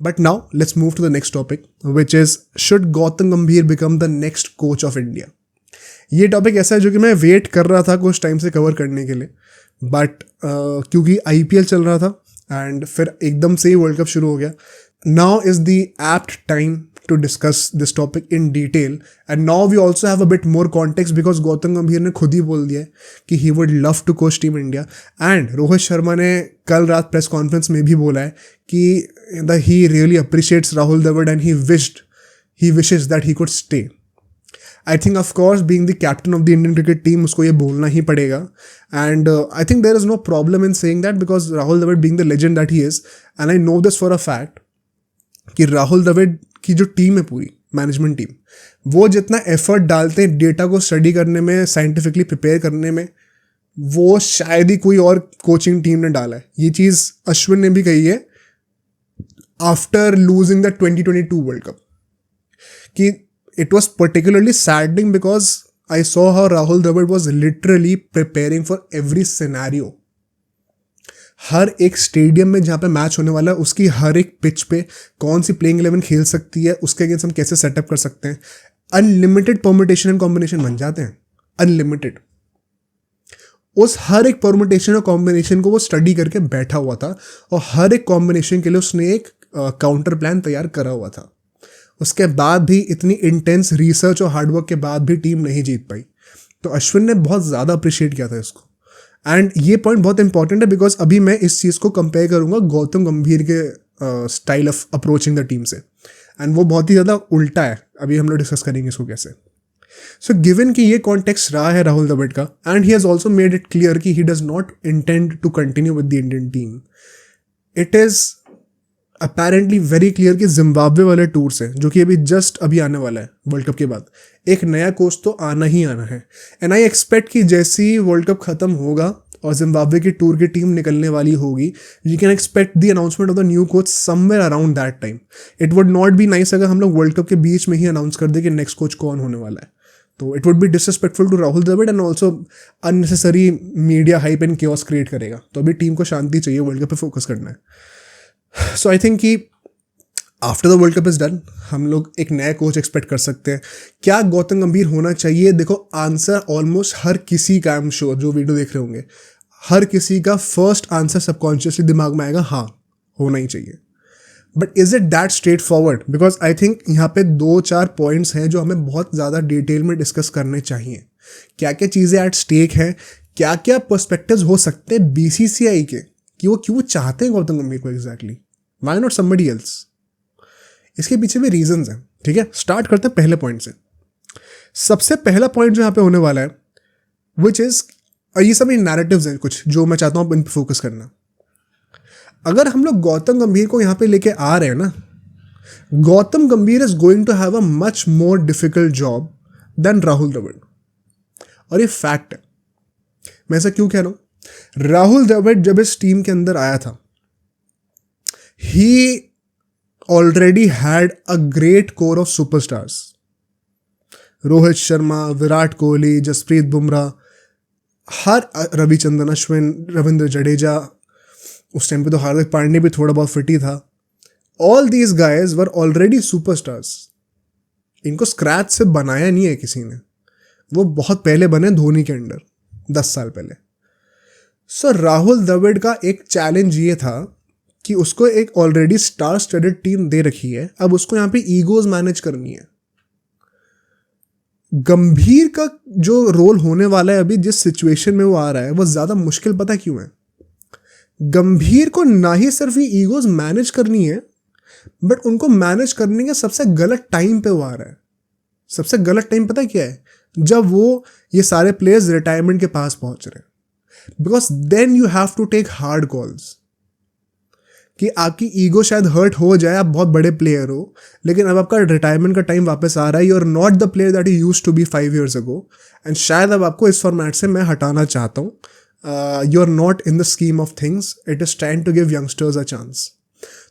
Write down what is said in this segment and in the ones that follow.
But now let's move to the next topic, which is should Gautam Gambhir become the next coach of India? ये topic ऐसा है जो कि मैं wait कर रहा था कुछ टाइम से कवर करने के लिए, बट क्योंकि IPL चल रहा था एंड फिर एकदम से ही वर्ल्ड कप शुरू हो गया. Now is the apt time to discuss this topic in detail, and now we also have a bit more context because Gautam Gambhir ने खुद ही बोल दिया है कि he would love to coach Team India, and Rohit Sharma ने कल रात press conference में भी बोला है कि he really appreciates Rahul Dravid and he wishes that he could stay. I think of course being the captain of the Indian cricket team उसको ये बोलना ही पड़ेगा, and I think there is no problem in saying that because Rahul Dravid being the legend that he is, and I know this for a fact कि राहुल द्रविड़ की जो team है पूरी management team, वो जितना एफर्ट डालते हैं डेटा को स्टडी करने में, साइंटिफिकली प्रिपेयर करने में, वो शायद ही कोई और कोचिंग टीम ने डाला है. ये चीज़ अश्विन ने भी कही है after losing the 2022 world cup कि it was particularly saddening because I saw how Rahul Dravid was literally preparing for every scenario. हर एक स्टेडियम में जहाँ पे मैच होने वाला है उसकी हर एक पिच पे कौन सी प्लेइंग 11 खेल सकती है, उसके अगेंस्ट हम कैसे सेटअप कर सकते हैं. अनलिमिटेड परमुटेशन एंड कॉम्बिनेशन बन जाते हैं, अनलिमिटेड. उस हर एक परमुटेशन और कॉम्बिनेशन को वो स्टडी करके बैठा हुआ था और हर एक कॉम्बिनेशन के लिए उसने एक काउंटर प्लान तैयार करा हुआ था. उसके बाद भी इतनी इंटेंस रिसर्च और हार्डवर्क के बाद भी टीम नहीं जीत पाई. तो अश्विन ने बहुत ज़्यादा अप्रिशिएट किया था इसको. एंड ये पॉइंट बहुत इंपॉर्टेंट है बिकॉज अभी मैं इस चीज़ को कंपेयर करूँगा गौतम गंभीर के style of approaching the team से, एंड वो बहुत ही ज़्यादा उल्टा है. अभी हम लोग डिस्कस करेंगे इसको कैसे. सो गिवन कि ये कॉन्टेक्स्ट रहा है राहुल द्रविड़ का, and he has also made it clear कि he does not intend to continue with the Indian team. It is apparently very clear कि जिम्बाब्वे वाले टूर से जो कि अभी आने वाला है वर्ल्ड कप के बाद, एक नया कोच तो आना ही आना है. एंड आई एक्सपेक्ट कि जैसे ही वर्ल्ड कप खत्म होगा और जिम्बाब्वे की टूर की टीम निकलने वाली होगी, you can expect the announcement of the new coach somewhere around that time. It would not be nice अगर हम लोग वर्ल्ड कप के बीच में ही अनाउंस कर दे कि नेक्स्ट कोच कौन होने वाला है. तो it would be disrespectful to Rahul Dravid and also unnecessary media hype and chaos create करेगा. तो अभी टीम को शांति चाहिए, वर्ल्ड कप पे फोकस करना है. सो आई थिंक कि after the world cup is done हम लोग एक नया कोच एक्सपेक्ट कर सकते हैं. क्या गौतम गंभीर होना चाहिए? देखो आंसर ऑलमोस्ट हर किसी का, आई एम श्योर जो वीडियो देख रहे होंगे, हर किसी का फर्स्ट आंसर सबकॉन्शियसली दिमाग में आएगा, हाँ होना ही चाहिए. But is it that straight forward? Because I think यहाँ पे 2-4 पॉइंट्स हैं जो हमें बहुत ज़्यादा डिटेल में डिस्कस करने चाहिए. क्या क्या चीज़ें एट स्टेक हैं, क्या क्या पर्सपेक्टिव्स हो सकते हैं BCCI के कि वो क्यों चाहते हैं गौतम गंभीर को exactly, why not somebody else. इसके पीछे भी रीजंस हैं. ठीक है, स्टार्ट करते हैं पहले पॉइंट से. सबसे पहला पॉइंट जो यहाँ पे होने वाला है विच इज, ये सब नैरेटिव्स हैं कुछ जो मैं चाहता हूँ इन पर फोकस करना. अगर हम लोग गौतम गंभीर को यहाँ पे लेके आ रहे हैं ना, Gautam Gambhir is going to have a much more difficult job than Rahul Dravid. और ये फैक्ट है. मैं ऐसा क्यों कह रहा हूँ? राहुल द्रविड़ जब इस टीम के अंदर आया था, he already had a great core of superstars. Rohit Sharma, Virat Kohli, Jasprit Bumrah, हर रविचंद्रन अश्विन, रविंद्र जडेजा, उस टाइम पे तो हार्दिक पांड्या भी थोड़ा बहुत फिट ही था. All these guys were already superstars. इनको स्क्रैच से बनाया नहीं है किसी ने, वो बहुत पहले बने धोनी के अंडर 10 साल पहले. सो राहुल द्रविड़ का एक चैलेंज ये था कि उसको एक ऑलरेडी स्टार स्टडेड टीम दे रखी है, अब उसको यहाँ पे ईगोज मैनेज करनी है. गंभीर का जो रोल होने वाला है अभी जिस सिचुएशन में वो आ रहा है वो ज़्यादा मुश्किल पता क्यों है? गंभीर को ना ही सिर्फ ये ईगोज मैनेज करनी है, बट उनको मैनेज करने के सबसे गलत टाइम पे वो आ रहा है. सबसे गलत टाइम पता क्या है? जब वो ये सारे प्लेयर्स रिटायरमेंट के पास पहुंच रहे हैं. Because then you have to take hard calls कि आपकी ईगो शायद हर्ट हो जाए, आप बहुत बड़े प्लेयर हो, लेकिन अब आपका रिटायरमेंट का टाइम वापस आ रहा है. You are not the player that you used to be 5 years ago, एंड शायद अब आपको इस फॉर्मेट से मैं हटाना चाहता हूँ. You are not in the scheme of things. It is time to give youngsters a chance.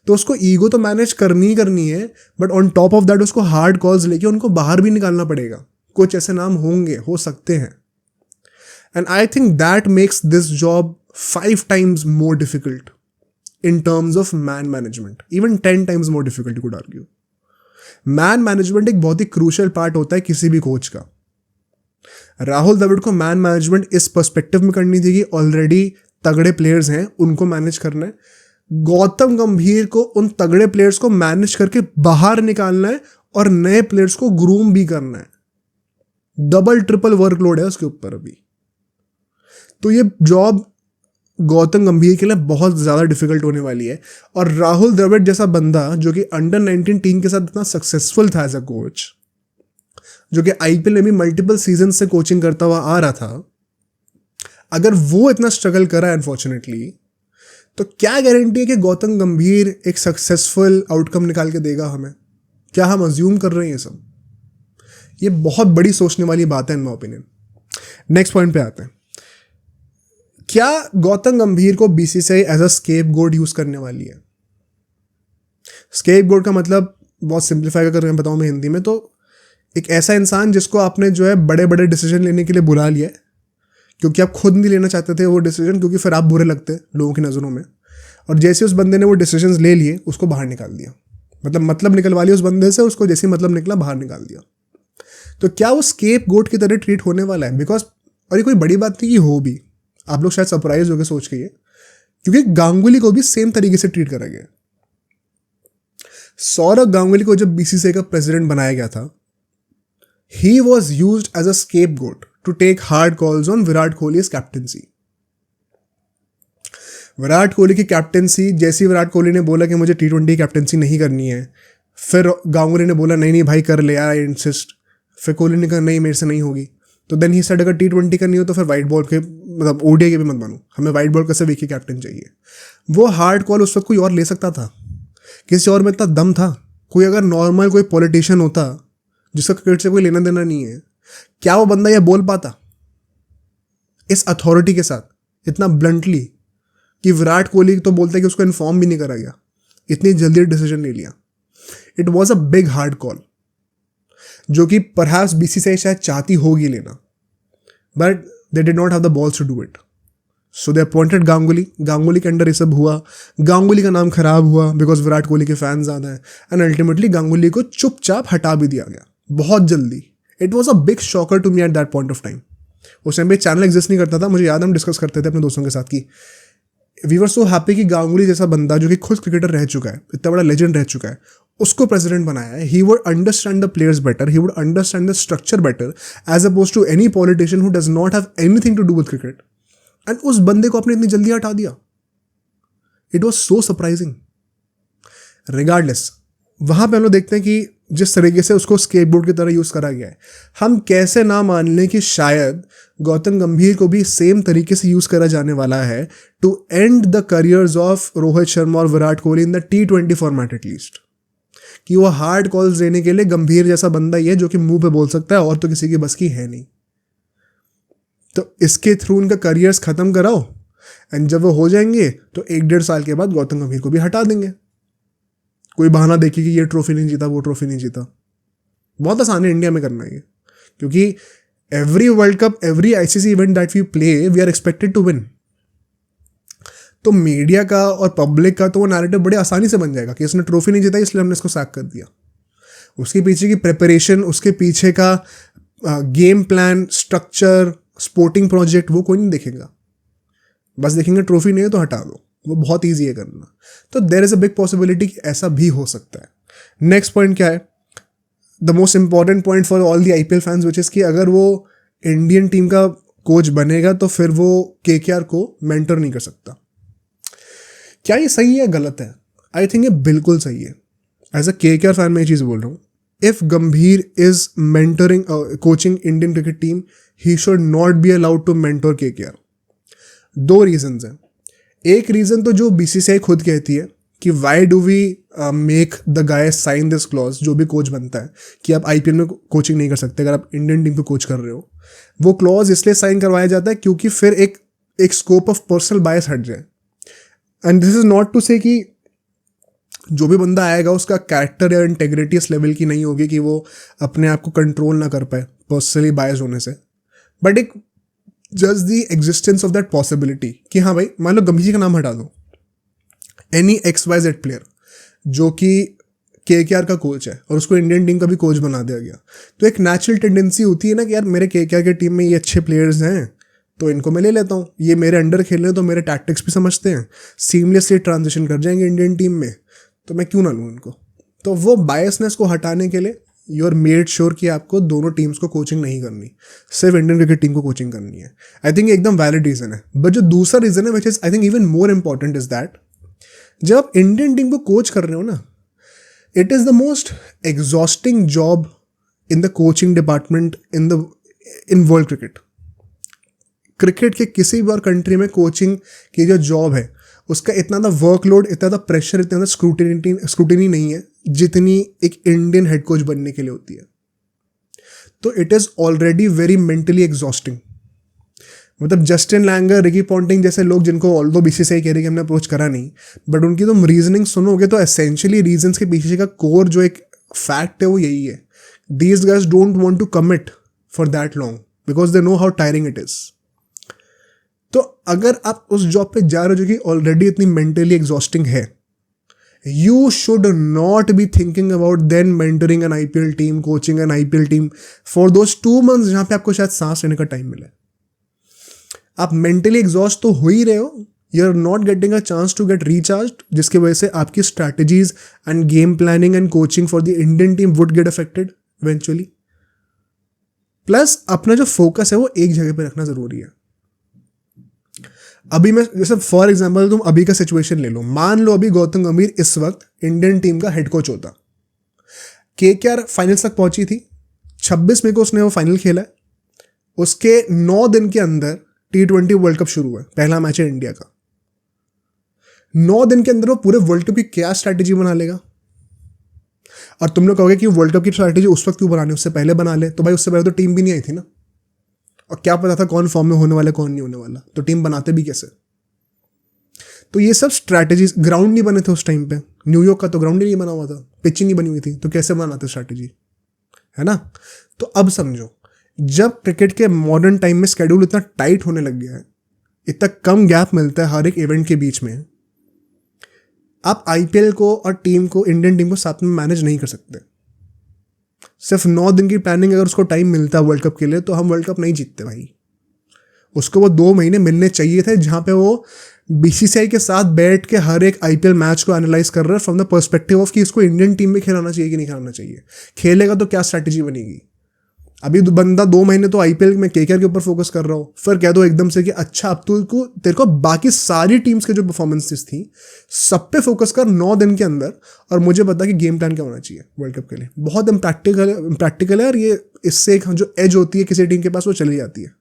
तो उसको ईगो तो मैनेज करनी है, but on top of that उसको हार्ड कॉल्स लेके उनको बाहर भी निकालना पड़ेगा. कुछ ऐसे नाम हो सकते हैं, and I think that makes this job 5 times more difficult. in terms of man management, even 10 times more difficult, you could argue. Man management एक बहुत ही क्रूशियल पार्ट होता है किसी भी कोच का. राहुल द्रविड़ को मैन मैनेजमेंट इस पर्सपेक्टिव में करनी थी कि ऑलरेडी तगड़े प्लेयर्स हैं, उनको मैनेज करना है. गौतम गंभीर को उन तगड़े प्लेयर्स को मैनेज करके बाहर निकालना है और नए प्लेयर्स को ग्रूम भी करना है. डबल ट्रिपल वर्कलोड है उसके ऊपर अभी. तो ये जॉब गौतम गंभीर के लिए बहुत ज़्यादा डिफिकल्ट होने वाली है. और राहुल द्रविड़ जैसा बंदा जो कि अंडर 19 टीम के साथ इतना सक्सेसफुल था एज अ कोच, जो कि आईपीएल में भी मल्टीपल सीजन से कोचिंग करता हुआ आ रहा था, अगर वो इतना स्ट्रगल करा अनफॉर्चुनेटली, तो क्या गारंटी है कि गौतम गंभीर एक सक्सेसफुल आउटकम निकाल के देगा हमें? क्या हम अज्यूम कर रहे हैं ये सब? ये बहुत बड़ी सोचने वाली बात है इन माय ओपिनियन. नेक्स्ट पॉइंट पे आते हैं. क्या गौतम गंभीर को बीसीसीआई एज अ स्केप गोड यूज करने वाली है? स्केप गोड का मतलब बहुत सिंप्लीफाई कर बताऊं मैं हिंदी में, तो एक ऐसा इंसान जिसको आपने जो है बड़े बड़े डिसीजन लेने के लिए बुला लिया है, क्योंकि आप खुद नहीं लेना चाहते थे वो डिसीजन, क्योंकि फिर आप बुरे लगते लोगों की नज़रों में. और जैसे उस बंदे ने वो डिसीजन ले लिए, उसको बाहर निकाल दिया. मतलब निकलवा लिया उस बंदे से, उसको जैसे मतलब निकला बाहर निकाल दिया. तो क्या वो स्केप गोड की तरह ट्रीट होने वाला है? बिकॉज, और ये कोई बड़ी बात नहीं कि हो भी, आप लोग शायद सरप्राइज होकर सोच के ये, क्योंकि गांगुली को भी सेम तरीके से ट्रीट करा गया. सौरव गांगुली को जब बीसीसीआई का प्रेसिडेंट बनाया गया था, he was used as a scapegoat to take hard calls on Virat Kohli's captaincy. Virat Kohli की कैप्टेंसी, जैसे विराट कोहली ने बोला कि मुझे T20 कैप्टेंसी नहीं करनी है, फिर गांगुली ने बोला नहीं भाई कर ले, आई इंसिस्ट. फिर कोहली ने कहा नहीं मेरे से नहीं होगी. तो देन ही सेड अगर T20 करनी हो तो फिर वाइट बॉल के, मतलब ओडीआई के भी मत बनो, हमें वाइट बॉल का सिर्फ एक ही कैप्टन चाहिए. वो हार्ड कॉल उस वक्त कोई और ले सकता था, किसी और में इतना दम था? कोई अगर नॉर्मल कोई पॉलिटिशियन होता जिसका क्रिकेट से कोई लेना देना नहीं है, क्या वो बंदा ये बोल पाता इस अथॉरिटी के साथ इतना ब्लंटली कि विराट कोहली तो बोलता है कि उसको इन्फॉर्म भी नहीं करा गया, इतनी जल्दी डिसीजन ले लिया? It was a big hard call, जो कि परहैप्स बीसीसीआई शायद चाहती होगी लेना, but they did not have the balls to do it. So they appointed Ganguly. Ganguly के अंडर ये सब हुआ. गांगुली का नाम खराब हुआ बिकॉज विराट कोहली के फैंस ज़्यादा हैं, एंड अल्टीमेटली गांगुली को चुपचाप हटा भी दिया गया बहुत जल्दी. It was a big shocker to me at that point of time. उस टाइम पे चैनल एग्जिस्ट नहीं करता था, मुझे याद, हम डिस्कस करते थे अपने दोस्तों के साथ कि वी वर सो हैप्पी कि गांगुली जैसा बंदा जो कि खुद क्रिकेटर रह चुका है, इतना बड़ा लेजेंड रह चुका है, उसको प्रेसिडेंट बनाया है. He would understand the players better, he would understand the structure better as oppose to any politician who does not have anything to do with cricket. And उस बंदे को आपने इतनी जल्दी हटा दिया. It was so surprising. Regardless, वहां पे हम लोग देखते हैं कि जिस तरीके से उसको स्केपबोर्ड की तरह यूज करा गया है, हम कैसे ना मान लें कि शायद गौतम गंभीर को भी सेम तरीके से यूज करा जाने वाला है to end the careers of Rohit Sharma और Virat Kohli in the T20 format at least. कि वो हार्ड कॉल्स देने के लिए गंभीर जैसा बंदा ही है जो कि मुंह पे बोल सकता है, और तो किसी की बस की है नहीं. तो इसके थ्रू उनका करियर्स खत्म कराओ, एंड जब वो हो जाएंगे तो 1-1.5 साल के बाद गौतम गंभीर को भी हटा देंगे. कोई बहाना देखिए कि ये ट्रॉफी नहीं जीता, वो ट्रॉफी नहीं जीता. बहुत आसान है इंडिया में करना है ये, क्योंकि every world cup, every ICC event that we play, we are expected to win. तो मीडिया का और पब्लिक का तो वो नैरेटिव बड़े आसानी से बन जाएगा कि इसने ट्रॉफी नहीं जीता इसलिए हमने इसको सैक कर दिया. उसके पीछे की प्रिपरेशन, उसके पीछे का game plan, structure, sporting project, वो कोई नहीं देखेगा. बस देखेंगे ट्रॉफी नहीं है तो हटा दो. वो बहुत ईजी है करना. तो there is a big possibility कि ऐसा भी हो सकता है. नेक्स्ट पॉइंट क्या है? The most important point for all the IPL fans, which is कि अगर वो इंडियन टीम का कोच बनेगा तो फिर वो केकेआर को मेंटर नहीं कर सकता. क्या ये सही है गलत है? आई थिंक ये बिल्कुल सही है. एज अ केकेआर फैन मैं ये चीज़ बोल रहा हूँ. If Gambhir is mentoring coaching Indian cricket team, he should not be allowed to mentor KKR. 2 reasons हैं. एक रीज़न तो जो बीसीसीआई खुद कहती है कि why do we make the guy sign this clause, जो भी कोच बनता है कि आप आईपीएल में कोचिंग नहीं कर सकते अगर आप इंडियन टीम पे कोच कर रहे हो. वो क्लॉज इसलिए साइन करवाया जाता है क्योंकि फिर एक स्कोप ऑफ पर्सनल बायस हट जाए. And this is not to say कि जो भी बंदा आएगा उसका कैरेक्टर या इंटेग्रिटी इस लेवल की नहीं होगी कि वो अपने आप को कंट्रोल ना कर पाए पर्सनली बायस होने से, बट एक just the existence of that possibility कि हाँ भाई मान लो गंभीर का नाम हटा दो, एनी XYZ प्लेयर जो कि KKR का कोच है और उसको इंडियन टीम का भी कोच बना दिया गया, तो एक नेचुरल टेंडेंसी होती है ना कि यार मेरे KKR की टीम में ये अच्छे प्लेयर्स हैं तो इनको मैं ले लेता हूँ, ये मेरे अंडर खेल रहे हैं तो मेरे टैक्टिक्स भी समझते हैं, सीमलेसली ट्रांजिशन कर जाएंगे इंडियन टीम में, तो मैं क्यों ना लूँ इनको। तो वो बायसनेस को हटाने के लिए यू आर मेड श्योर कि आपको दोनों टीम्स को कोचिंग नहीं करनी, सिर्फ इंडियन क्रिकेट टीम को कोचिंग करनी है। आई थिंक एकदम वैलिड रीज़न है। बट जो दूसरा रीज़न है which is I think even more important is that जब आप इंडियन टीम को कोच कर रहे हो ना, it is the most exhausting job in the coaching department in world cricket. Cricket के किसी भी और कंट्री में कोचिंग की जो जॉब है उसका इतना ज़्यादा वर्कलोड, इतना ज़्यादा प्रेशर, इतना ज़्यादा स्क्रूटिनी नहीं है जितनी एक इंडियन हेड कोच बनने के लिए होती है। तो it is already very mentally exhausting. मतलब जस्टिन लैंगर, रिकी पॉन्टिंग जैसे लोग जिनको ऑल्दो BCCI कह रही कि हमने अप्रोच करा नहीं, बट उनकी तुम रीजनिंग सुनोगे तो एसेंशियली रीजन्स के पीछे का कोर जो एक फैक्ट है वो यही है, these guys don't want to commit for that long because they know how tiring it is. तो अगर आप उस जॉब पे जा रहे हो जो कि ऑलरेडी इतनी मेंटली एग्जॉस्टिंग है, you should not be thinking about then mentoring an IPL team, coaching an IPL team for those 2 months जहाँ पे आपको शायद सांस लेने का टाइम मिले। आप मेंटली एग्जॉस्ट तो हो ही रहे हो, you are not getting a chance to get recharge, जिसकी वजह से आपकी strategies and game planning and coaching for the Indian team would get affected eventually. Plus अपना जो फोकस है वो एक जगह पे रखना जरूरी है। अभी मैं जैसे फॉर एग्जाम्पल तुम अभी का सिचुएशन ले लो, मान लो अभी गौतम गंभीर इस वक्त इंडियन टीम का हेड कोच होता, KKR फाइनल्स तक पहुंची थी, 26 मई को उसने वो फाइनल खेला है, उसके 9 दिन के अंदर T20 वर्ल्ड कप शुरू हुआ, पहला मैच है इंडिया का। 9 दिन के अंदर वो पूरे वर्ल्ड कप की क्या स्ट्रैटेजी बना लेगा। और तुम लोग कहोगे कि वर्ल्ड कप की स्ट्रैटेजी उस वक्त क्यों बनानी, उससे पहले बना ले। तो भाई उससे पहले तो टीम भी नहीं आई थी ना, और क्या पता था कौन फॉर्म में होने वाला कौन नहीं होने वाला, तो टीम बनाते भी कैसे। तो ये सब स्ट्रैटेजीज, ग्राउंड नहीं बने थे उस टाइम पे, न्यूयॉर्क का तो ग्राउंड ही नहीं बना हुआ था, पिच ही नहीं बनी हुई थी, तो कैसे बनाते स्ट्रैटेजी, है ना। तो अब समझो, जब क्रिकेट के मॉडर्न टाइम में स्केड्यूल इतना टाइट होने लग गया है, इतना कम गैप मिलता है हर एक इवेंट के बीच में, आप IPL को और टीम को, इंडियन टीम को साथ में मैनेज नहीं कर सकते। सिर्फ 9 दिन की प्लानिंग अगर उसको टाइम मिलता है वर्ल्ड कप के लिए, तो हम वर्ल्ड कप नहीं जीतते भाई। उसको वो 2 महीने मिलने चाहिए थे जहाँ पे वो BCCI के साथ बैठ के हर एक IPL मैच को एनालाइज कर रहा है फ्रॉम द पर्सपेक्टिव ऑफ कि इसको इंडियन टीम में खिलाना चाहिए कि नहीं खिलाना चाहिए, खेलेगा तो क्या स्ट्रैटेजी बनेगी। अभी बंदा 2 महीने तो IPL में KKR के ऊपर फोकस कर रहा हो, फिर कह दो एकदम से कि अच्छा अब तो तेरे को बाकी सारी टीम्स के जो परफॉर्मेंसेस थी सब पे फोकस कर 9 दिन के अंदर, और मुझे बता कि गेम प्लान क्या होना चाहिए वर्ल्ड कप के लिए। बहुत इम्प्रैक्टिकल है, और ये इससे एक जो एज होती है किसी टीम के पास वो चली जाती है।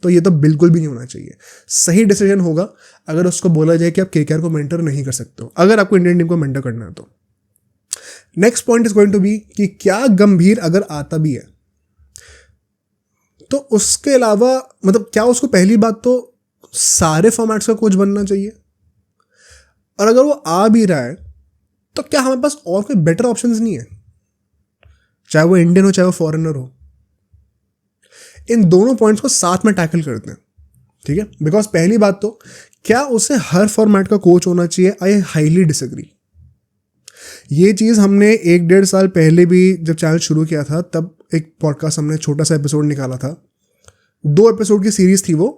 तो ये तो बिल्कुल भी नहीं होना चाहिए। सही डिसीजन होगा अगर उसको बोला जाए कि आप KKR को मेंटर नहीं कर सकते हो, अगर आपको इंडियन टीम को मेंटर करना है तो। Next point is going to be कि क्या गंभीर अगर आता भी है तो उसके अलावा, मतलब क्या उसको पहली बात तो सारे फॉर्मेट्स का कोच बनना चाहिए, और अगर वो आ भी रहा है तो क्या हमारे पास और कोई बेटर ऑप्शंस नहीं है, चाहे वो इंडियन हो चाहे वो फॉरेनर हो। इन दोनों पॉइंट्स को साथ में टैकल करते हैं, ठीक है। बिकॉज पहली बात तो क्या उसे हर फॉर्मेट का कोच होना चाहिए, आई हाईली डिसएग्री। ये चीज़ हमने 1-1.5 साल पहले भी जब चैनल शुरू किया था तब एक पॉडकास्ट हमने छोटा सा एपिसोड निकाला था, 2 एपिसोड की सीरीज थी वो,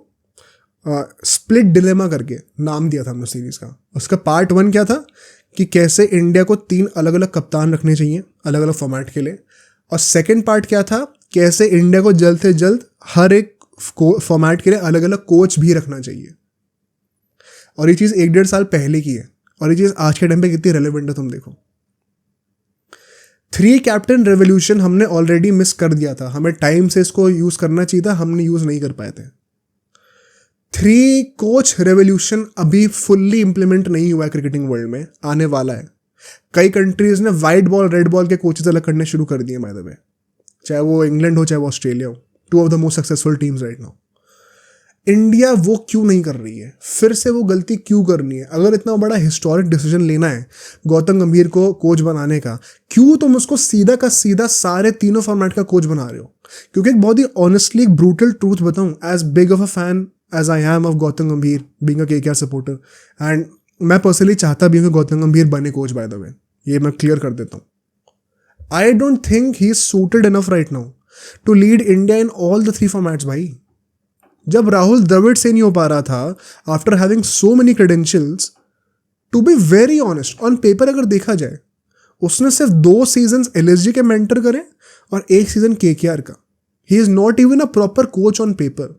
स्प्लिट डिलेमा करके नाम दिया था हमने सीरीज़ का। उसका पार्ट 1 क्या था कि कैसे इंडिया को 3 अलग अलग कप्तान रखने चाहिए अलग अलग फॉर्मेट के लिए, और सेकेंड पार्ट क्या था कैसे इंडिया को जल्द से जल्द हर एक फॉर्मेट के लिए अलग अलग कोच भी रखना चाहिए। और ये चीज़ 1-1.5 साल पहले की है, और ये चीज़ आज के टाइम पे कितनी रेलेवेंट है तुम देखो। 3 कैप्टन रेवोल्यूशन हमने ऑलरेडी मिस कर दिया था, हमें टाइम से इसको यूज़ करना चाहिए था, हमने यूज़ नहीं कर पाए थे। 3 कोच रेवोल्यूशन अभी फुल्ली इंप्लीमेंट नहीं हुआ है क्रिकेटिंग वर्ल्ड में, आने वाला है। कई कंट्रीज ने वाइट बॉल रेड बॉल के कोचेज अलग करने शुरू कर दिए बाय द वे, चाहे वो इंग्लैंड हो चाहे वो ऑस्ट्रेलिया हो, 2 of the most successful teams right now. India वो क्यों नहीं कर रही है, फिर से वो गलती क्यों करनी है। अगर इतना बड़ा हिस्टोरिक डिसीजन लेना है गौतम गंभीर को कोच बनाने का, क्यों तुम उसको सीधा का सीधा सारे तीनों फॉर्मेट का कोच बना रहे हो। क्योंकि एक बहुत ही ऑनेस्टली एक ब्रूटल ट्रूथ बताऊं, as big of a fan as I am of Gautam Gambhir, being a KKR supporter, and मैं पर्सनली चाहता भी हूँ कि गौतम गंभीर बने कोच, बाय द वे, ये मैं क्लियर कर देता हूँ. I don't think he is suited enough right now to lead India in all the 3 formats भाई. जब राहुल द्रविड़ से नहीं हो पा रहा था after having so many credentials, to be very honest, on paper अगर देखा जाए, उसने सिर्फ 2 सीजन्स एलएसजी के मेंटर करे और 1 सीजन केकेआर का. He is not even a proper coach on paper.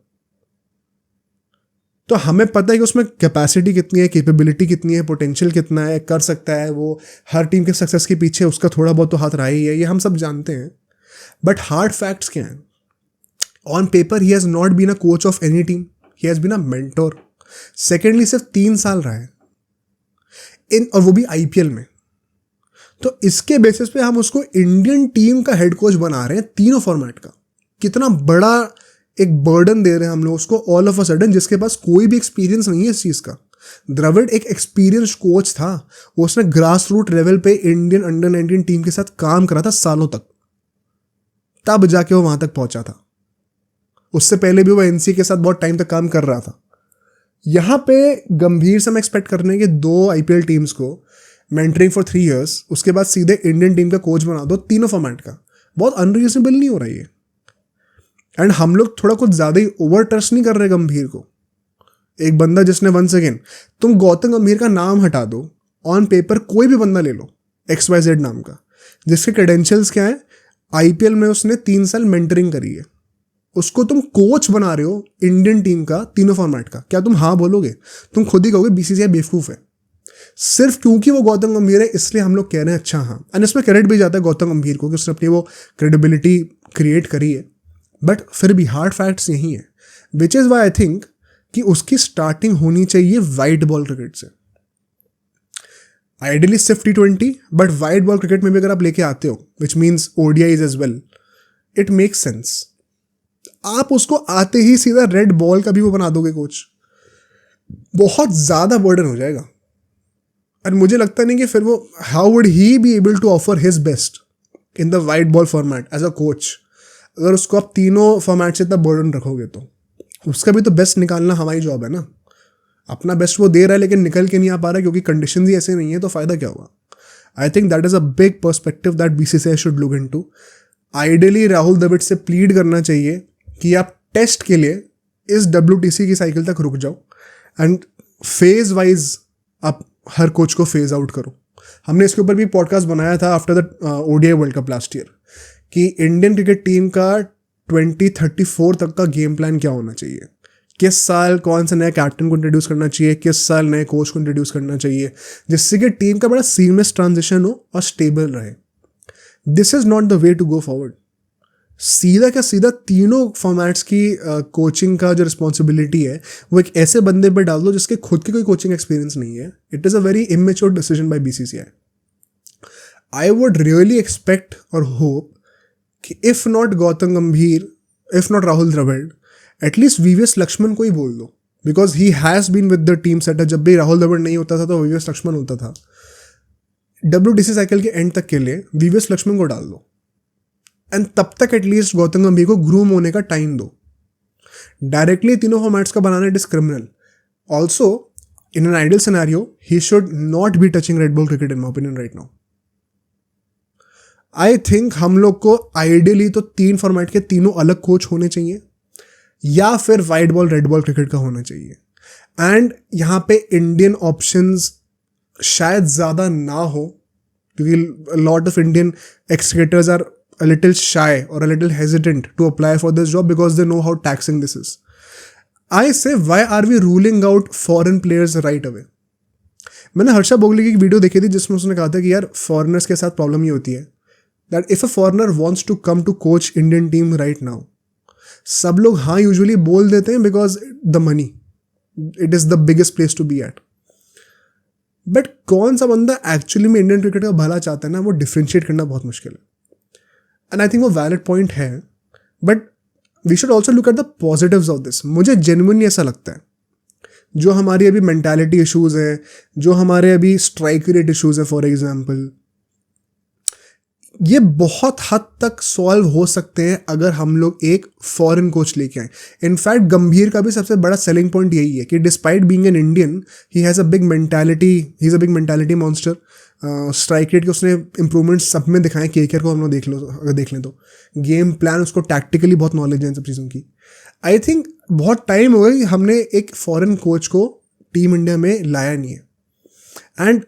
तो हमें पता है कि उसमें कैपेसिटी कितनी है, कैपेबिलिटी कितनी है, पोटेंशियल कितना है, कर सकता है वो. हर टीम के सक्सेस के पीछे उसका थोड़ा बहुत तो हाथ रहा ही है, ये हम सब जानते हैं. बट हार्ड फैक्ट्स क्या हैं? On paper he has not been a coach of any team, he has been a mentor. Secondly सिर्फ 3 साल रहा है और वो भी आईपीएल में. तो इसके बेसिस पे हम उसको इंडियन टीम का हेड कोच बना रहे हैं 3 फॉर्मेट का. कितना बड़ा एक बर्डन दे रहे हैं हम लोग उसको ऑल ऑफ अ सडन, जिसके पास कोई भी एक्सपीरियंस नहीं है इस चीज़ का. द्रविड़ एक एक्सपीरियंस्ड कोच था, उसने ग्रास रूट लेवल पे इंडियन अंडर 19 टीम के साथ काम करा था सालों तक, तब जाके वो वहां तक पहुंचा था. उससे पहले भी वो एनसी के साथ बहुत टाइम तक काम कर रहा था. यहाँ पे गंभीर से हम एक्सपेक्ट कर रहे हैं कि 2 आईपीएल टीम्स को मेंटरिंग फॉर 3 years, उसके बाद सीधे इंडियन टीम का कोच बना दो 3 फॉर्मेट का. बहुत अनरीजनेबल नहीं हो रहा है. एंड हम लोग थोड़ा कुछ ज़्यादा ही ओवर ट्रस्ट नहीं कर रहे गंभीर को. एक बंदा जिसने वंस अगेन, तुम गौतम गंभीर का नाम हटा दो, ऑन पेपर कोई भी बंदा ले लो XYZ नाम का, जिसके क्रेडेंशियल्स क्या है, आईपीएल में उसने 3 साल मेंटरिंग करी है, उसको तुम कोच बना रहे हो इंडियन टीम का 3 फॉर्मेट का. क्या तुम हाँ बोलोगे? तुम खुद ही कहोगे बीसीसीआई बेवकूफ़ है. सिर्फ क्योंकि वो गौतम गंभीर है इसलिए हम लोग कह रहे हैं अच्छा हाँ. एंड इसमें क्रेडिट भी जाता है गौतम गंभीर को कि उसने अपनी वो क्रेडिबिलिटी क्रिएट करी है. बट फिर भी हार्ड फैक्ट्स यही है, which is Y I think कि उसकी स्टार्टिंग होनी चाहिए वाइट बॉल क्रिकेट से. आइडियली सिर्फ T20, but white ball cricket में भी अगर आप लेके आते हो, which means ODIs as well, it makes sense. आप उसको आते ही सीधा रेड बॉल का भी वो बना दोगे कोच, बहुत ज़्यादा बर्डन हो जाएगा. और मुझे लगता नहीं कि फिर वो how would he be able to offer his best in the white ball format as a coach. अगर उसको आप 3 फॉर्मेट से इतना बर्डन रखोगे तो उसका भी तो बेस्ट निकालना हमारी जॉब है ना. अपना बेस्ट वो दे रहा है लेकिन निकल के नहीं आ पा रहा है क्योंकि कंडीशन ही ऐसे नहीं है, तो फ़ायदा क्या होगा? I think that is a big perspective that BCCI should look into. Ideally Rahul Dravid से प्लीड करना चाहिए कि आप टेस्ट के लिए इस WTC की साइकिल तक रुक जाओ एंड फेज वाइज आप हर कोच को फेज आउट करो. हमने इसके ऊपर भी पॉडकास्ट बनाया था after the ODI world cup last year कि इंडियन क्रिकेट टीम का 2034 तक का गेम प्लान क्या होना चाहिए, किस साल कौन सा नया कैप्टन को इंट्रोड्यूस करना चाहिए, किस साल नए कोच को इंट्रोड्यूस करना चाहिए, जिससे कि टीम का बड़ा सीमलेस ट्रांजिशन हो और स्टेबल रहे. This is not the way to go forward. सीधा का सीधा 3 फॉर्मेट्स की कोचिंग का जो रिस्पॉन्सिबिलिटी है वो एक ऐसे बंदे पे डाल दो जिसके खुद की कोई कोचिंग एक्सपीरियंस नहीं है. It is a very immature decision by BCCI. I would really expect और होप कि if not Gautam Gambhir, if not Rahul Dravid, at least VVS Laxman को ही बोल दो, because he has been with the team setup. जब भी राहुल द्रविड़ नहीं होता था तो VVS लक्ष्मण होता था. WTC साइकिल के एंड तक के लिए VVS लक्ष्मण को डाल दो एंड तब तक एटलीस्ट गौतम गंभीर को ग्रूम होने का टाइम दो. डायरेक्टली 3 फॉर्मेट्स का बनाना it is criminal. Also in an ideal scenario he should not be touching red ball cricket in my opinion right now. I think हम लोग को आइडियली तो 3 फॉर्मेट के 3 अलग कोच होने चाहिए या फिर white ball red ball cricket का होना चाहिए. एंड यहाँ पे इंडियन ऑप्शंस शायद ज़्यादा ना हो क्योंकि lot of Indian ex cricketers are a little shy or a little hesitant to apply for this job because they know how taxing this is. I say, why are we ruling out foreign players right away? मैंने Harsha Bogle की एक video देखी थी जिसमें उसने कहा था कि यार फॉरेनर्स के साथ प्रॉब्लम ये होती है that if a foreigner wants to come to coach Indian team right now, सब लोग हाँ यूजुअली बोल देते हैं because the money, it is the biggest place to be at. But कौन सा बंदा एक्चुअली में इंडियन क्रिकेट का भला चाहता है ना, वो डिफ्रेंशिएट करना बहुत मुश्किल है. एंड आई थिंक वो वैलिड पॉइंट है, but we should also look at the positives of this. मुझे जेन्युइनली ऐसा लगता है जो हमारी अभी मेंटालिटी इश्यूज हैं, जो हमारे अभी स्ट्राइक रेट इश्यूज है, फॉर एग्जांपल ये बहुत हद तक सॉल्व हो सकते हैं अगर हम लोग एक फॉरेन कोच लेके आए। इनफैक्ट गंभीर का भी सबसे बड़ा सेलिंग पॉइंट यही है कि despite being an Indian he has a big mentality, he is a big mentality monster. Strike rate के उसने इंप्रूवमेंट सब में दिखाए। केकेआर को हम लोग देख लो, अगर देख लें तो गेम प्लान उसको टैक्टिकली बहुत नॉलेज है इन सब चीज़ों की। आई थिंक बहुत टाइम हो गया कि हमने एक फॉरेन कोच को टीम इंडिया में लाया नहीं है। And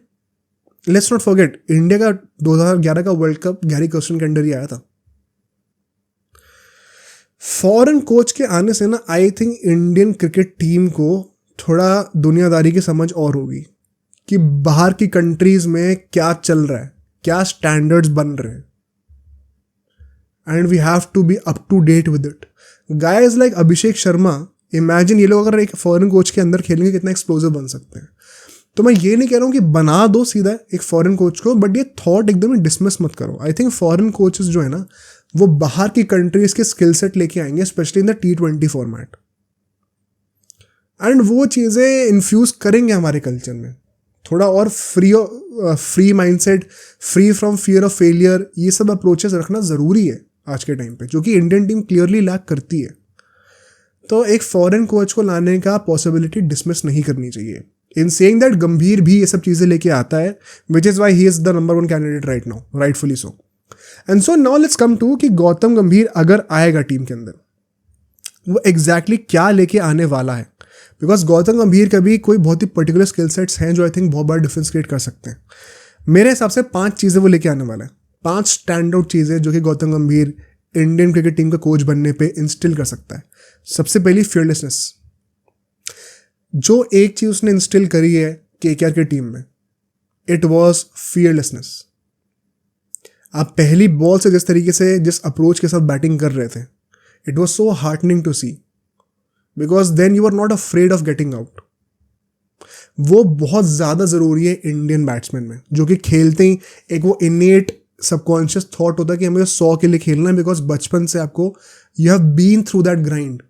let's not forget, India का 2011 का वर्ल्ड कप गैरी कर्स्टन के अंडर ही आया था। फॉरेन कोच के आने से ना आई थिंक इंडियन क्रिकेट टीम को थोड़ा दुनियादारी की समझ और होगी कि बाहर की कंट्रीज में क्या चल रहा है, क्या स्टैंडर्ड्स बन रहे हैं, and we have to be up to date with it. Guys like Abhishek Sharma, imagine ये लोग अगर एक फॉरेन कोच के अंदर खेलेंगे कितना एक्सप्लोजिव बन सकते हैं। तो मैं ये नहीं कह रहा हूँ कि बना दो सीधा एक फॉरेन कोच को, बट ये थॉट एकदम डिसमिस मत करो। आई थिंक फॉरेन कोचेस जो है ना वो बाहर की कंट्रीज के स्किल सेट लेके आएंगे, specially in the T20 format, and वो चीज़ें इन्फ्यूज़ करेंगे हमारे कल्चर में। थोड़ा और free mindset, free from fear of failure, ये सब अप्रोचेस रखना ज़रूरी है आज के टाइम पे, जो कि इंडियन टीम क्लियरली लैक करती है। तो एक फॉरेन कोच को लाने का पॉसिबिलिटी डिसमिस नहीं करनी चाहिए। इन सेइंग दैट गंभीर भी ये सब चीज़ें लेके आता है, which is why he is the number 1 candidate right now, rightfully so. And so now let's come to कि गौतम गंभीर अगर आएगा टीम के अंदर, वो एग्जैक्टली क्या लेके आने वाला है। बिकॉज गौतम गंभीर का भी कोई बहुत ही पर्टिकुलर स्किल सेट्स हैं जो आई थिंक बहुत बड़ा डिफरेंस क्रिएट कर सकते हैं। मेरे हिसाब से 5 चीज़ें वो लेके आने वाला है, 5 स्टैंड आउट चीज़ें जो कि गौतम गंभीर इंडियन क्रिकेट टीम का कोच बनने पे इंस्टिल कर सकता है। सबसे पहली फियरलेसनेस। जो एक चीज़ उसने इंस्टिल करी है केकेआर की टीम में, इट वॉज फियरलेसनेस। आप पहली बॉल से जिस तरीके से, जिस अप्रोच के साथ बैटिंग कर रहे थे, it was so heartening to see, because then you are not afraid of getting out. वो बहुत ज़्यादा ज़रूरी है इंडियन बैट्समैन में, जो कि खेलते ही एक वो इनेट सबकॉन्शियस थॉट होता है कि हमें 100 के लिए खेलना है, बिकॉज बचपन से आपको you have been through that grind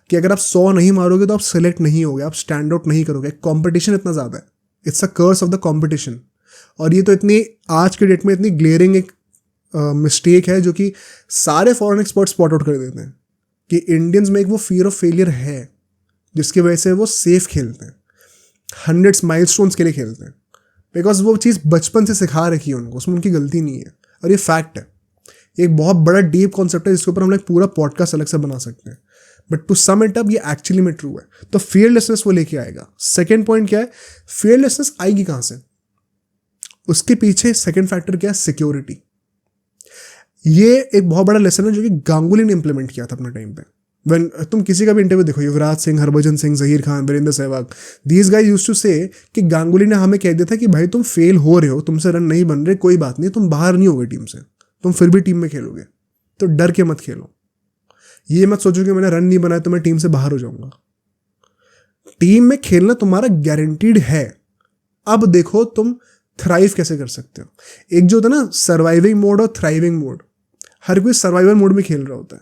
कि अगर आप 100 नहीं मारोगे तो आप सेलेक्ट नहीं होगे, आप स्टैंड आउट नहीं करोगे। कंपटीशन इतना ज़्यादा है, it's a curse of the competition. और ये तो इतनी आज के डेट में इतनी ग्लेयरिंग एक मिस्टेक है जो कि सारे फॉरेन एक्सपर्ट स्पॉट आउट कर देते हैं कि इंडियंस में एक वो फियर ऑफ फेलियर है जिसकी वजह से वो सेफ खेलते हैं, 100 माइलस्टोन्स के लिए खेलते हैं, बिकॉज वो चीज़ बचपन से सिखा रखी है उनको, उसमें उनकी गलती नहीं है। और ये फैक्ट है, एक बहुत बड़ा डीप कॉन्सेप्ट है जिसके ऊपर हम लोग पूरा पॉडकास्ट अलग से बना सकते हैं, but to sum it up ये एक्चुअली में ट्रू है। तो फियरलेसनेस वो लेके आएगा। सेकेंड पॉइंट क्या है, फियरलेसनेस आएगी कहाँ से, उसके पीछे सेकेंड फैक्टर क्या है, सिक्योरिटी। ये एक बहुत बड़ा लेसन है जो कि गांगुली ने इंप्लीमेंट किया था अपने टाइम पे। व्हेन तुम किसी का भी इंटरव्यू देखो, Yuvraj Singh, Harbhajan Singh, Zaheer Khan, Virender Sehwag, these guys used to say कि गांगुली ने हमें कह दिया था कि भाई तुम फेल हो रहे हो, तुमसे रन नहीं बन रहे, कोई बात नहीं, तुम बाहर नहीं होगे टीम से, तुम फिर भी टीम में खेलोगे, तो डर के मत खेलो। ये मत सोचो कि मैंने रन नहीं बनाया तो मैं टीम से बाहर हो जाऊंगा। टीम में खेलना तुम्हारा गारंटीड है। अब देखो तुम थ्राइव कैसे कर सकते हो। एक जो होता है ना सर्वाइविंग मोड और थ्राइविंग मोड, हर कोई सर्वाइवल मोड में खेल रहा होता है।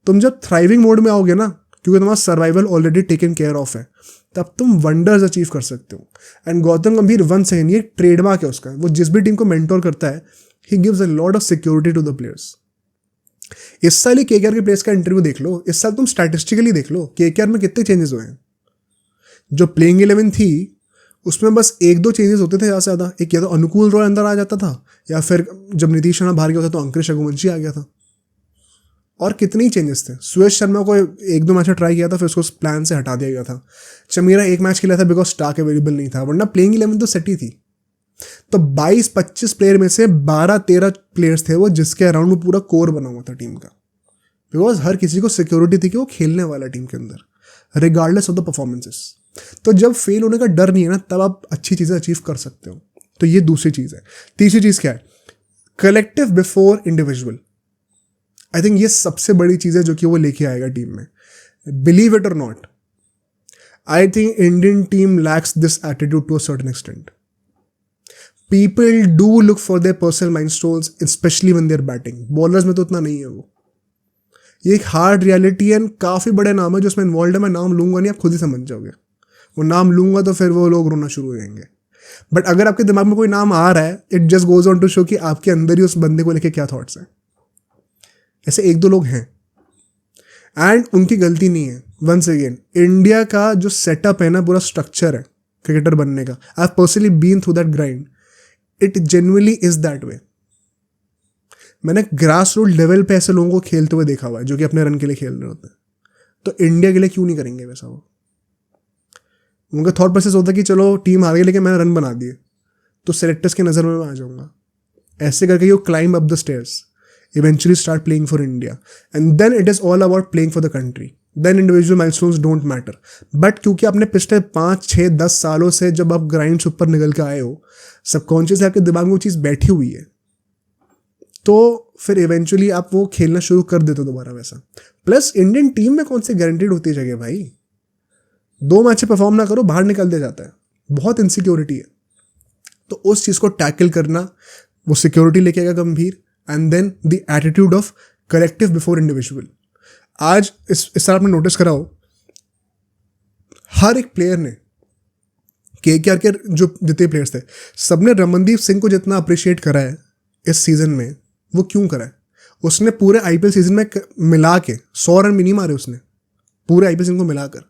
तुम जब थ्राइविंग मोड में आओगे ना, क्योंकि तुम्हारा survival already taken care of है, तब तुम वंडर्स अचीव कर सकते हो। एंड गौतम गंभीर वन सेकंड, ये ट्रेडमार्क है उसका, वो जिस भी टीम को मेंटोर करता है, he gives a lot of security to the players. इस साल ही केकेआर के प्लेयर्स का इंटरव्यू देख लो, इस साल तुम स्टैटिस्टिकली देख लो केकेआर में कितने चेंजेस हुए हैं। जो प्लेइंग 11 थी उसमें बस 1-2 चेंजेस होते थे ज़्यादा से ज़्यादा। एक या तो अनुकूल रॉय अंदर आ जाता था, या फिर जब नीतीश राणा बाहर गया था तो अंकुरिश रघुवंशी आ गया था। और कितने ही चेंजेस थे। सुयश शर्मा को 1-2 मैच ट्राई किया था, फिर उसको प्लान से हटा दिया गया था। चमीरा 1 मैच खेला था बिकॉज स्टार्क अवेलेबल नहीं था, वरना प्लेइंग 11 तो सेट ही थी। तो 22-25 प्लेयर में से 12-13 प्लेयर्स थे वो जिसके अराउंड वो पूरा कोर बना हुआ था टीम का, बिकॉज हर किसी को सिक्योरिटी थी कि वो खेलने वाला टीम के अंदर रिगार्डलेस ऑफ द परफॉर्मेंसेस। तो जब फेल होने का डर नहीं है ना, तब आप अच्छी चीज़ें अचीव कर सकते हो। तो ये दूसरी चीज़ है। तीसरी चीज़ क्या है, collective before individual. I think ये सबसे बड़ी चीज़ है जो कि वो लेके आएगा टीम में। Believe it or not, I think Indian team lacks this attitude to a certain extent. People do look for their personal milestones, specially when they are batting. Bowlers में तो उतना नहीं है वो। ये एक हार्ड रियलिटी है, काफ़ी बड़े नाम है जो उसमें इन्वॉल्व है। मैं नाम लूंगा नहीं, आप खुद ही समझ जाओगे। वो नाम लूंगा तो फिर वो लोग रोना शुरू हो जाएंगे। बट अगर आपके दिमाग में कोई नाम आ रहा है, it just goes on to show कि आपके अंदर ही उस बंदे को लेके क्या थॉट्स हैं. ऐसे एक दो लोग हैं एंड उनकी गलती नहीं है. वंस अगेन इंडिया का जो सेटअप है ना, पूरा स्ट्रक्चर है क्रिकेटर बनने का. I have personally been through that grind. It genuinely is that way. मैंने ग्रास रूट लेवल पे ऐसे लोगों को खेलते हुए देखा हुआ है जो कि अपने रन के लिए खेल रहे होते हैं. तो इंडिया के लिए क्यों नहीं करेंगे वैसा? वो उनका थॉट प्रोसेस होता है कि चलो टीम हार गई लेकिन मैंने रन बना दिए तो सेलेक्टर्स की नज़र में मैं आ जाऊंगा. ऐसे करके you climb up the stairs, eventually start playing for India, and then it is all about playing for the country. Then individual milestones don't matter. But क्योंकि आपने पिछले 5, 6, 10 सालों से जब आप ग्राइंड से ऊपर निकल के आए हो, सबकॉन्शियस आपके दिमाग में वो चीज़ बैठी हुई है, तो फिर इवेंचुअली आप वो खेलना शुरू कर देते हो दोबारा वैसा. प्लस इंडियन टीम में कौन से गारंटीड होती है जगह भाई? 2 मैच से परफॉर्म ना करो, बाहर निकल दिया जाता है. बहुत इनसिक्योरिटी है. तो उस चीज़ को टैकल करना, वो सिक्योरिटी लेके आएगा Gambhir. And then the attitude of collective before individual. आज इस तरह आपने नोटिस करा हो, हर एक प्लेयर ने केकेआर के जो जितने प्लेयर्स थे, सबने रमनदीप सिंह को जितना अप्रिशिएट करा है इस सीजन में, वो क्यों करा है? उसने पूरे आईपीएल सीजन में मिला के 100 रन भी नहीं मारे उसने, पूरे आईपीएल सीजन को मिलाकर.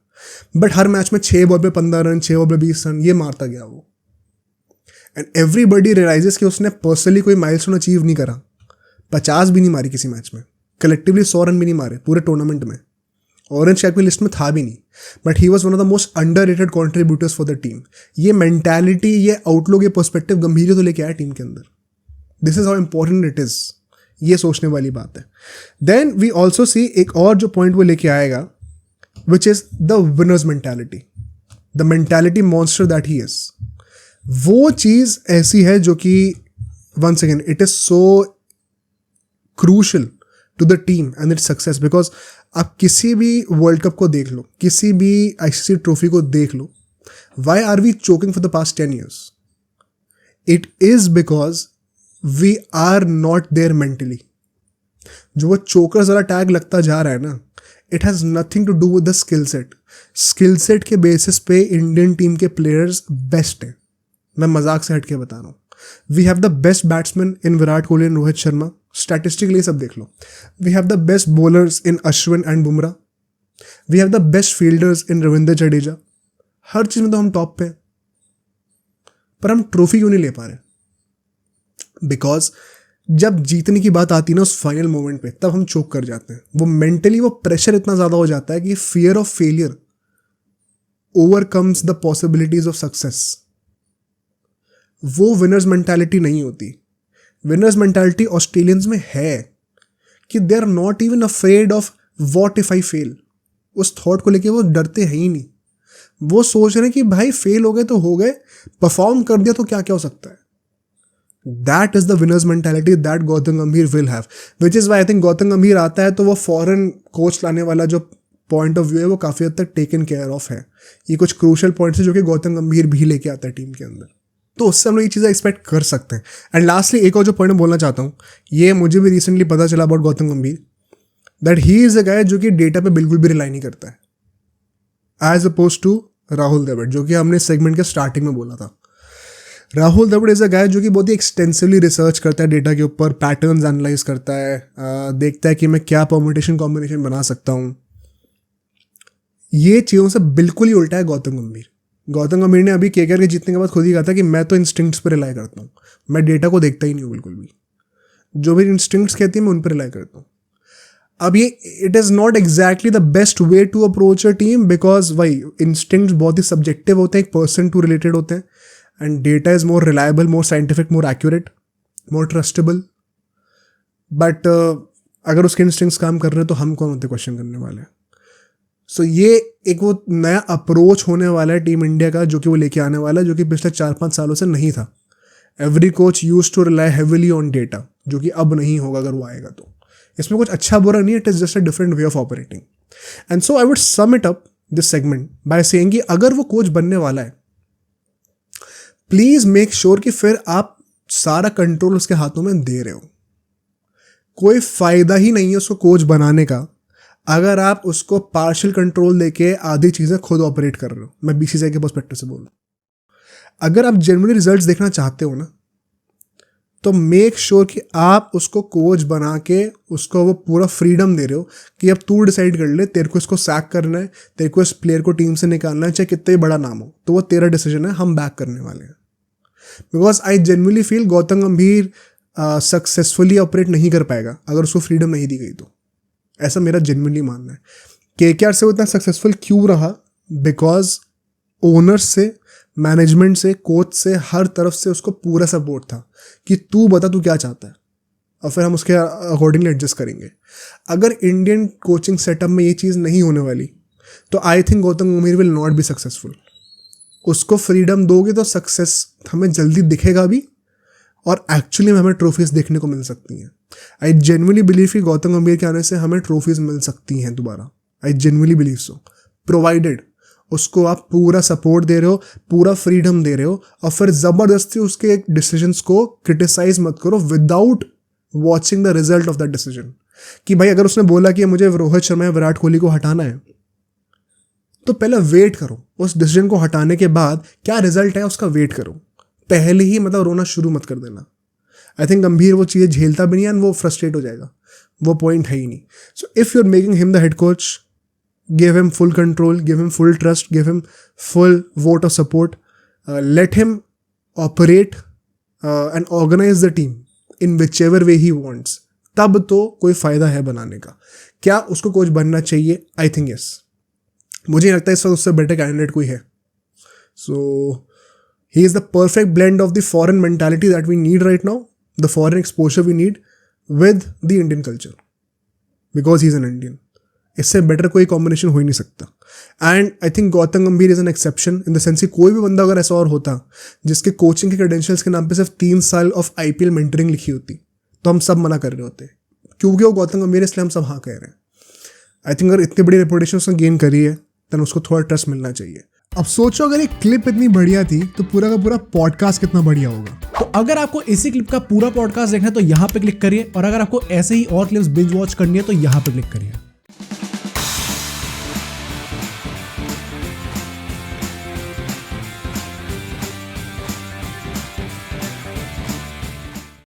बट हर मैच में 6 बॉल पे 15 रन, 6 बॉल पे 20 रन ये मारता गया वो. एंड एवरीबडी रियलाइजेस कि उसने पर्सनली कोई माइलस्टोन अचीव नहीं करा. 50 भी नहीं मारी किसी मैच में, कलेक्टिवली 100 रन भी नहीं मारे पूरे टूर्नामेंट में. ऑरेंज कैप की लिस्ट में था भी नहीं. But he was one of the most underrated contributors for the team. ये मेंटालिटी, ये आउटलुक, ये पर्सपेक्टिव गंभीर तो लेके आया टीम के अंदर. This is how important it is. ये सोचने वाली बात है. देन वी ऑल्सो सी एक और जो पॉइंट वो लेके आएगा, which is the winners mentality, the mentality monster that he is. वो चीज़ ऐसी है जो कि once again it is so crucial to the team and its success. Because आप किसी भी वर्ल्ड कप को देख लो, किसी भी आईसीसी ट्रॉफी को देख लो, why are we choking for the past 10 years? It is because we are not there mentally. जो वो चोकर्स वाला टैग लगता जा रहा है ना, it has nothing to do with the skill set. Skill set के बेसिस पे इंडियन टीम के प्लेयर्स बेस्ट हैं. मैं मजाक से हट के बता रहा हूँ. We have the best batsmen in Virat Kohli and Rohit Sharma. Statistically सब देख लो. We have the best bowlers in Ashwin and Bumrah. We have the best fielders in Ravindra Jadeja. हर चीज़ में तो हम टॉप पे हैं, पर हम ट्रॉफी क्यों नहीं ले पा रहे? बिकॉज जब जीतने की बात आती है ना उस फाइनल मोमेंट पे, तब हम चोक कर जाते हैं. वो मेंटली वो प्रेशर इतना ज़्यादा हो जाता है कि fear of failure overcomes the possibilities of success. वो विनर्स मेंटालिटी नहीं होती. विनर्स मेंटालिटी ऑस्ट्रेलियंस में है कि they are not even afraid of what if I fail. उस थॉट को लेके वो डरते हैं ही नहीं. वो सोच रहे हैं कि भाई फेल हो गए तो हो गए, परफॉर्म कर दिया तो क्या क्या हो सकता है. That is the winners mentality that Gautam Gambhir will have, which is why I think Gautam Gambhir आता है तो वो फॉरेन कोच लाने वाला जो पॉइंट ऑफ व्यू है वो काफ़ी हद तक टेकन केयर ऑफ है. ये कुछ क्रूशल पॉइंट्स है जो कि गौतम गंभीर भी लेके आता है टीम के अंदर. तो उससे हम लोग ये चीज़ें एक्सपेक्ट कर सकते हैं. एंड लास्टली एक और जो पॉइंट मैं बोलना चाहता हूँ, ये मुझे भी रिसेंटली पता चला अबाउट गौतम गंभीर, that he is a guy जो कि डेटा पे बिल्कुल भी रिलाई नहीं करता है, as oppose to Rahul Dravid, जो कि हमने सेगमेंट के स्टार्टिंग में बोला था. Rahul Dravid is a guy जो कि बहुत ही एक्सटेंसिवली रिसर्च करता है डेटा के ऊपर, पैटर्न्स एनालाइज करता है, देखता है कि मैं क्या परम्यूटेशन कॉम्बिनेशन बना सकता हूँ. ये चीज़ों से बिल्कुल ही उल्टा है गौतम गंभीर. गौतम गंभीर ने अभी केकेआर के जीतने के बाद खुद ही कहा था कि मैं तो इंस्टिंक्ट्स पर रिलाई करता हूँ, मैं डेटा को देखता ही नहीं हूँ बिल्कुल भी. जो भी इंस्टिंक्ट्स कहती है मैं उन पर रिलाई करता हूँ. अब ये it is not exactly the best way to approach a team, because वही इंस्टिंक्ट्स बहुत ही सब्जेक्टिव होते हैं, एक पर्सन टू रिलेटेड होते हैं, and data is more reliable, more scientific, more accurate, more trustable. But अगर उसके इंस्टिंक्ट्स काम कर रहे हैं तो हम कौन होते क्वेश्चन करने वाले हैं. सो ये एक वो नया अप्रोच होने वाला है टीम इंडिया का जो कि वो लेके आने वाला है, जो कि पिछले 4-5 सालों से नहीं था. Every coach use to rely heavily on data, जो कि अब नहीं होगा अगर वो आएगा तो. इसमें कुछ अच्छा बुरा नहीं है, it is just a different way of operating. And so I would sum it up this segment by saying कि अगर वो कोच बनने वाला है, प्लीज़ मेक श्योर कि फिर आप सारा कंट्रोल उसके हाथों में दे रहे हो. कोई फ़ायदा ही नहीं है उसको कोच बनाने का अगर आप उसको पार्शियल कंट्रोल देके आधी चीज़ें खुद ऑपरेट कर रहे हो. मैं बीसीसीआई के पर्सपेक्टिव से बोल रहा हूँ. अगर आप जेन्युइनली रिजल्ट्स देखना चाहते हो ना, तो मेक श्योर कि आप उसको कोच बना के उसको वो पूरा फ्रीडम दे रहे हो कि अब तू डिसाइड कर ले, तेरे को इसको सैक करना है, तेरे को इस प्लेयर को टीम से निकालना है, चाहे कितना ही बड़ा नाम हो, तो वो तेरा डिसीजन है, हम बैक करने वाले हैं। Because I genuinely feel Gautam गंभीर सक्सेसफुली ऑपरेट नहीं कर पाएगा अगर उसको फ्रीडम नहीं दी गई तो। ऐसा मेरा जेन्युइनली मानना है। केकेआर से वो इतना सक्सेसफुल क्यों रहा? बिकॉज ओनर्स से, मैनेजमेंट से, कोच से, हर तरफ से उसको पूरा सपोर्ट था कि तू बता तू क्या चाहता है और फिर हम उसके अकॉर्डिंगली एडजस्ट करेंगे। अगर इंडियन कोचिंग सेटअप में ये चीज़ नहीं होने वाली तो आई think Gautam Gambhir will not be successful. उसको फ्रीडम दोगे तो सक्सेस हमें जल्दी दिखेगा भी और एक्चुअली में हमें ट्रॉफीज देखने को मिल सकती हैं। आई जेन्युइनली बिलीव कि गौतम गंभीर के आने से हमें ट्रॉफीज मिल सकती हैं दोबारा। I genuinely believe so, provided उसको आप पूरा सपोर्ट दे रहे हो, पूरा फ्रीडम दे रहे हो और फिर ज़बरदस्ती उसके डिसीजंस को क्रिटिसाइज मत करो without watching the result of that decision. कि भाई अगर उसने बोला कि मुझे रोहित शर्मा या विराट कोहली को हटाना है, तो पहले वेट करो उस डिसीजन को हटाने के बाद क्या रिजल्ट है उसका वेट करो। पहले ही मतलब रोना शुरू मत कर देना। आई थिंक गंभीर वो चीज़ें झेलता भी नहीं है एंड वो फ्रस्ट्रेट हो जाएगा, वो पॉइंट है ही नहीं। So if you are making him the head coach, give him full control, give him full trust, give him full vote of support, let him operate and organize the team in whichever way he wants। तब तो कोई फ़ायदा है बनाने का। क्या उसको coach बनना चाहिए? I think yes. मुझे लगता है इस वक्त उससे बेटर कैंडिडेट कोई है। So he is the perfect blend of the foreign mentality that we need right now, the foreign exposure we need with the Indian culture, because he is an Indian. इससे better कोई combination हो ही नहीं सकता। And I think Gautam Gambhir is an exception in the sense कि कोई भी बंदा अगर ऐसा और होता जिसके कोचिंग के क्रेडेंशियल्स के नाम पे सिर्फ 3 साल ऑफ IPL मेंटरिंग लिखी होती तो हम सब मना कर रहे होते, क्योंकि वो गौतम गंभीर इसलिए हम सब हाँ कह रहे हैं। आई थिंक अगर इतनी बड़ी रेपुटेशन उसने गेन करी है तो उसको थोड़ा ट्रस्ट मिलना चाहिए। अब सोचो अगर ये क्लिप इतनी बढ़िया थी तो पूरा का पूरा पॉडकास्ट कितना बढ़िया होगा। तो अगर आपको इसी क्लिप का पूरा पॉडकास्ट देखना है तो यहाँ पे क्लिक करिए, और अगर आपको ऐसे ही और क्लिप्स बिंज वॉच करनी है तो यहाँ पे क्लिक करिए।